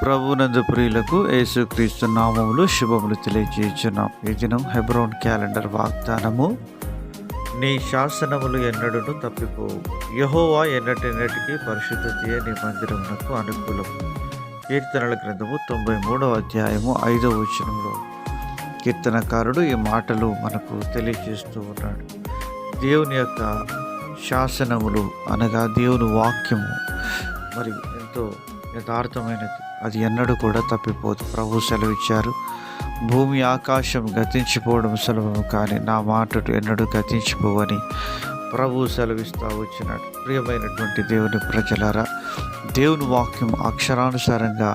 ప్రభునందు ప్రియులకు యేసుక్రీస్తు నామములు శుభములు తెలియజేయుచున్నాం. ఈ దినం హెబ్రోన్ క్యాలెండర్ వాగ్దానము. నీ శాసనములు ఎన్నడూను తప్పిపోవు. యెహోవా ఎన్నటెన్నటికీ పరిశుద్ధతయే నీ మందిరమునకు అనుకూలము. కీర్తనల గ్రంథము 93వ అధ్యాయము 5వ వచనంలో కీర్తనకారుడు ఈ మాటలు మనకు తెలియజేస్తూ ఉన్నాడు. దేవుని యొక్క శాసనములు అనగా దేవుని వాక్యము మరి ఎంతో యథార్థమైనది, అది ఎన్నడూ కూడా తప్పిపోదు. ప్రభు సెలవిచ్చారు, భూమి ఆకాశం గతించిపోవడం సులభము, కానీ నా మాటలు ఎన్నడూ గతించిపోవని ప్రభు సెలవిస్తూ వచ్చినాడు. ప్రియమైనటువంటి దేవుని ప్రజలారా, దేవుని వాక్యం అక్షరానుసారంగా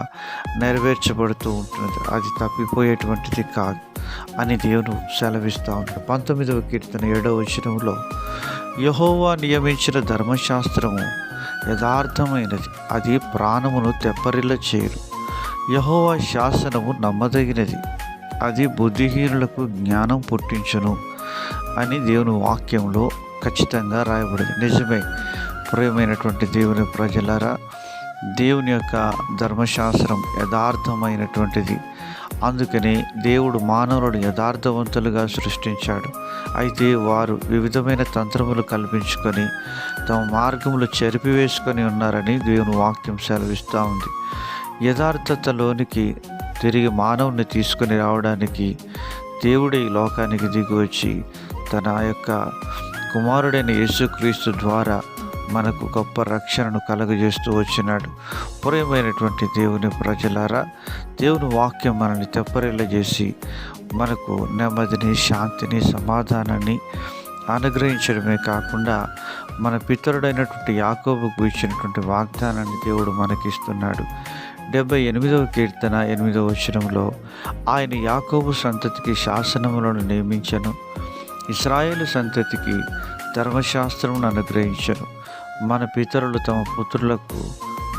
నెరవేర్చబడుతూ ఉంటున్నది, అది తప్పిపోయేటువంటిది కాదు అని దేవుడు సెలవిస్తూ ఉంటాడు. 19వ కీర్తన 7వ వచనంలో, యెహోవా నియమించిన ధర్మశాస్త్రము యథార్థమైనది, అది ప్రాణమును తెప్పరిల్ల చేయరు. యెహోవా శాసనము నమ్మదగినది, అది బుద్ధిహీనులకు జ్ఞానం పుట్టించును అని దేవుని వాక్యంలో ఖచ్చితంగా రాయబడింది. నిజమే ప్రియమైనటువంటి దేవుని ప్రజలారా, దేవుని యొక్క ధర్మశాస్త్రం యథార్థమైనటువంటిది. అందుకని దేవుడు మానవులను యథార్థవంతులుగా సృష్టించాడు. అయితే వారు వివిధమైన తంత్రములు కల్పించుకొని తమ మార్గములు చెరిపివేసుకొని ఉన్నారని దేవుని వాక్యం సెలవిస్తూ ఉంది. యథార్థతలోనికి తిరిగి మానవుని తీసుకొని రావడానికి దేవుడే ఈ లోకానికి దిగివచ్చి తన యొక్క కుమారుడైన యేసుక్రీస్తు ద్వారా మనకు గొప్ప రక్షణను కలుగజేస్తూ వచ్చినాడు. ప్రియమైనటువంటి దేవుని ప్రజలారా, దేవుని వాక్యం మనల్ని తెప్పరిల్ల చేసి మనకు నెమ్మదిని, శాంతిని, సమాధానాన్ని అనుగ్రహించడమే కాకుండా మన పితరుడైనటువంటి యాకోబుకు ఇచ్చినటువంటి వాగ్దానాన్ని దేవుడు మనకిస్తున్నాడు. 78వ కీర్తన 8వ వచనంలో, ఆయన యాకోబు సంతతికి శాసనములను నియమించను, ఇశ్రాయేలు సంతతికి ధర్మశాస్త్రమును అనుగ్రహించను. మన పితరులు తమ పుత్రులకు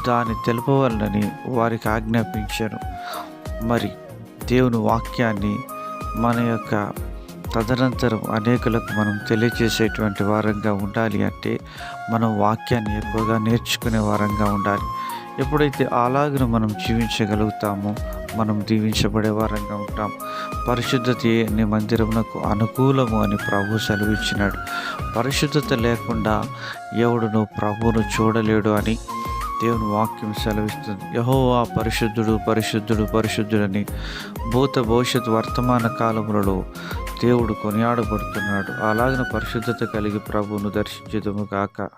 దాన్ని తెలుపవలనని వారికి ఆజ్ఞాపించాను. మరి దేవుని వాక్యాన్ని మన యొక్క తదనంతరం అనేకులకు మనం తెలియజేసేటువంటి వారంగా ఉండాలి అంటే మనం వాక్యాన్ని ఎక్కువగా నేర్చుకునే వారంగా ఉండాలి. ఎప్పుడైతే అలాగను మనం జీవించగలుగుతామో మనం దీవించబడే వారంగా ఉంటాం. పరిశుద్ధతే నీ మందిరమునకు అనుకూలము అని ప్రభు సెలవిచ్చినాడు. పరిశుద్ధత లేకుండా ఎవడును ప్రభువును చూడలేడు అని దేవుని వాక్యం సెలవిస్తుంది. యెహోవా పరిశుద్ధుడు, పరిశుద్ధుడు, పరిశుద్ధుడని భూత భవిష్యత్ వర్తమాన కాలములలో దేవుడు కొనియాడబడుతున్నాడు. అలాగను పరిశుద్ధత కలిగి ప్రభువును దర్శించుదుము గాక.